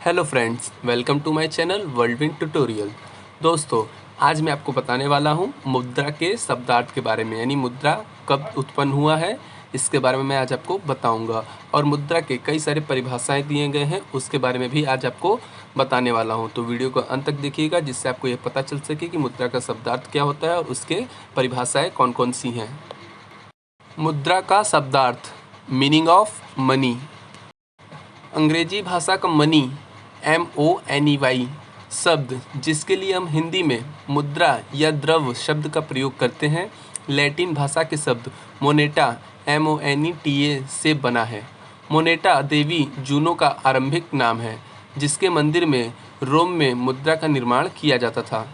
Hello friends, welcome to my channel Worldwin tutorial. दोस्तों, आज मैं आपको बताने वाला हूं मुद्रा के शब्दार्थ के बारे में, यानी मुद्रा कब उत्पन्न हुआ है इसके बारे में मैं आज आपको बताऊंगा। और मुद्रा के कई सारे परिभाषाएं दिए गए हैं, उसके बारे में भी आज आपको बताने वाला हूं। तो वीडियो को अंत तक देखिएगा, जिससे आपको ये पता चल सके कि मुद्रा का शब्दार्थ क्या होता है और उसके परिभाषाएँ कौन कौन सी हैं। मुद्रा का शब्दार्थ, मीनिंग ऑफ मनी। अंग्रेजी भाषा का मनी MONEY शब्द, जिसके लिए हम हिंदी में मुद्रा या द्रव्य शब्द का प्रयोग करते हैं, लैटिन भाषा के शब्द मोनेटा MONETA से बना है। मोनेटा देवी जूनो का आरंभिक नाम है, जिसके मंदिर में रोम में मुद्रा का निर्माण किया जाता था।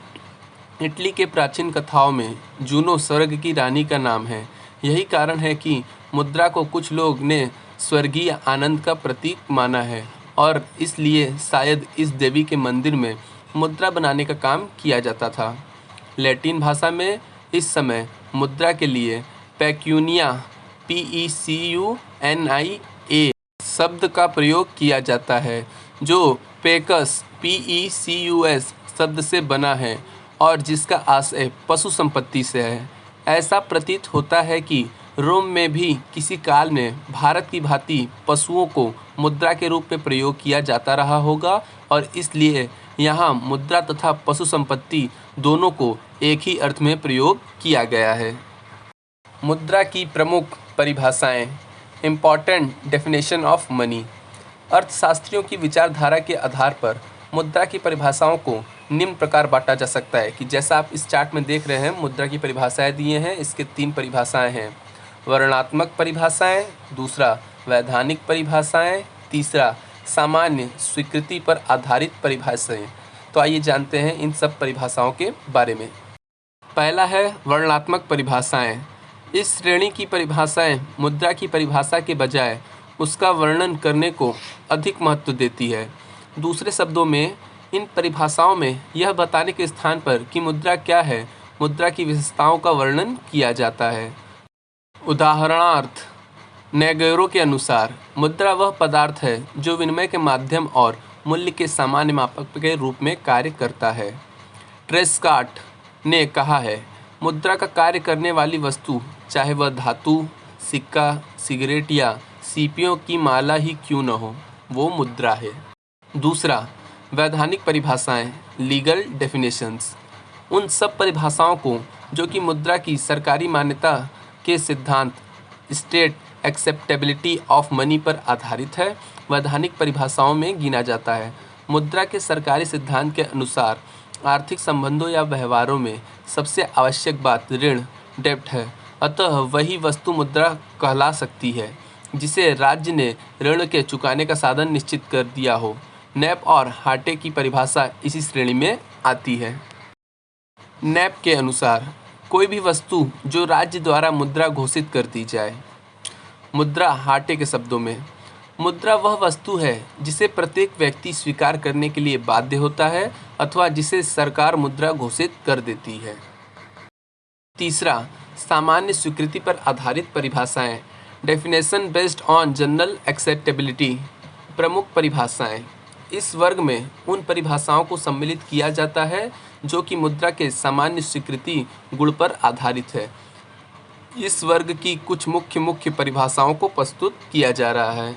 इटली के प्राचीन कथाओं में जूनो स्वर्ग की रानी का नाम है। यही कारण है कि मुद्रा को कुछ लोग ने स्वर्गीय आनंद का प्रतीक माना है और इसलिए शायद इस देवी के मंदिर में मुद्रा बनाने का काम किया जाता था। लैटिन भाषा में इस समय मुद्रा के लिए पेक्यूनिया PECUNIA शब्द का प्रयोग किया जाता है, जो पेकस PECUS शब्द से बना है और जिसका आशय पशु संपत्ति से है। ऐसा प्रतीत होता है कि रोम में भी किसी काल में भारत की भांति पशुओं को मुद्रा के रूप में प्रयोग किया जाता रहा होगा और इसलिए यहाँ मुद्रा तथा पशु संपत्ति दोनों को एक ही अर्थ में प्रयोग किया गया है। मुद्रा की प्रमुख परिभाषाएं। Important definition of money. अर्थशास्त्रियों की विचारधारा के आधार पर मुद्रा की परिभाषाओं को निम्न प्रकार बांटा जा सकता है कि जैसा आप इस चार्ट में देख रहे हैं, मुद्रा की परिभाषाएं दिए हैं। इसके 3 परिभाषाएं हैं। वर्णनात्मक परिभाषाएं, दूसरा वैधानिक परिभाषाएं, तीसरा सामान्य स्वीकृति पर आधारित परिभाषाएं। तो आइए जानते हैं इन सब परिभाषाओं के बारे में। पहला है वर्णनात्मक परिभाषाएं। इस श्रेणी की परिभाषाएं मुद्रा की परिभाषा के बजाय उसका वर्णन करने को अधिक महत्व देती है। दूसरे शब्दों में, इन परिभाषाओं में यह बताने के स्थान पर कि मुद्रा क्या है, मुद्रा की विशेषताओं का वर्णन किया जाता है। उदाहरणार्थ, नेगेरो के अनुसार मुद्रा वह पदार्थ है जो विनिमय के माध्यम और मूल्य के सामान्य मापक के रूप में कार्य करता है। ट्रेस्काट ने कहा है, मुद्रा का कार्य करने वाली वस्तु, चाहे वह धातु, सिक्का, सिगरेट या सीपियों की माला ही क्यों न हो, वो मुद्रा है। दूसरा, वैधानिक परिभाषाएं, लीगल डेफिनेशंस। उन सब परिभाषाओं को जो कि मुद्रा की सरकारी मान्यता के सिद्धांत स्टेट एक्सेप्टेबिलिटी ऑफ मनी पर आधारित है, वैधानिक परिभाषाओं में गिना जाता है। मुद्रा के सरकारी सिद्धांत के अनुसार आर्थिक संबंधों या व्यवहारों में सबसे आवश्यक बात ऋण, डेब्ट है। अतः वही वस्तु मुद्रा कहला सकती है जिसे राज्य ने ऋण के चुकाने का साधन निश्चित कर दिया हो। नैप और हार्टे की परिभाषा इसी श्रेणी में आती है। नैप के अनुसार कोई भी वस्तु जो राज्य द्वारा मुद्रा घोषित कर दी जाए। मुद्रा हार्टे के शब्दों में, मुद्रा वह वस्तु है जिसे प्रत्येक व्यक्ति स्वीकार करने के लिए बाध्य होता है अथवा जिसे सरकार मुद्रा घोषित कर देती है। तीसरा, सामान्य स्वीकृति पर आधारित परिभाषाएं, definition based on general acceptability. प्रमुख परिभाषाएं। इस वर्ग में उन परिभाषाओं को सम्मिलित किया जाता है जो कि मुद्रा के सामान्य स्वीकृति गुण पर आधारित है। इस वर्ग की कुछ मुख्य परिभाषाओं को प्रस्तुत किया जा रहा है।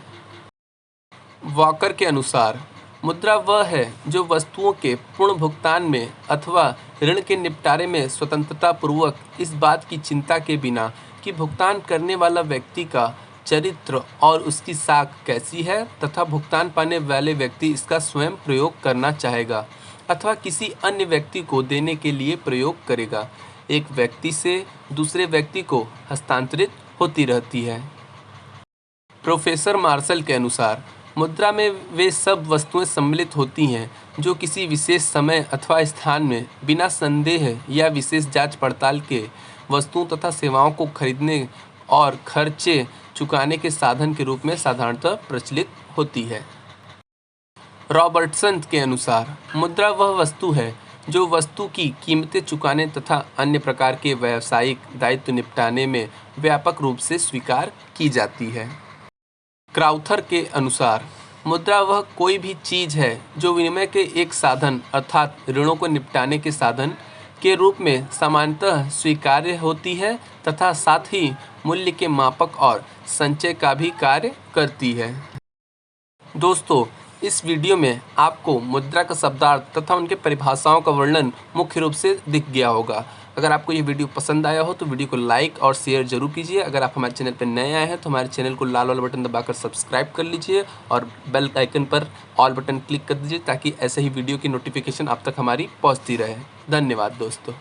वॉकर के अनुसार, मुद्रा वह है जो वस्तुओं के पूर्ण भुगतान में अथवा ऋण के निपटारे में स्वतंत्रता पूर्वक इस बात की चिंता के बिना कि भुगतान करने वाला व्यक्ति का चरित्र और उसकी साख कैसी है तथा भुगतान पाने वाले व्यक्ति इसका स्वयं प्रयोग करना चाहेगा अथवा किसी अन्य व्यक्ति को देने के लिए प्रयोग करेगा, एक व्यक्ति से दूसरे व्यक्ति को हस्तांतरित होती रहती है। प्रोफेसर मार्शल के अनुसार, मुद्रा में वे सब वस्तुएं सम्मिलित होती हैं जो किसी विशेष समय अथवा स्थान में बिना संदेह या विशेष जांच पड़ताल के वस्तुओं तथा सेवाओं को खरीदने और खर्चे चुकाने के साधन के रूप में साधारणतः प्रचलित होती है। रॉबर्टसन के अनुसार, मुद्रा वह वस्तु है जो वस्तु की कीमतें चुकाने तथा अन्य प्रकार के व्यावसायिक दायित्व निपटाने में व्यापक रूप से स्वीकार की जाती है। क्राउथर के अनुसार, मुद्रा वह कोई भी चीज़ है जो विनिमय के एक साधन अर्थात ऋणों को निपटाने के साधन के रूप में सामान्यतः स्वीकार्य होती है तथा साथ ही मूल्य के मापक और संचय का भी कार्य करती है। दोस्तों, इस वीडियो में आपको मुद्रा का शब्दार्थ तथा उनके परिभाषाओं का वर्णन मुख्य रूप से दिख गया होगा। अगर आपको ये वीडियो पसंद आया हो तो वीडियो को लाइक और शेयर जरूर कीजिए। अगर आप हमारे चैनल पर नए आए हैं तो हमारे चैनल को लाल वाला बटन दबाकर सब्सक्राइब कर लीजिए और बेल आइकन पर ऑल बटन क्लिक कर दीजिए ताकि ऐसे ही वीडियो की नोटिफिकेशन आप तक हमारी पहुँचती रहे। धन्यवाद दोस्तों।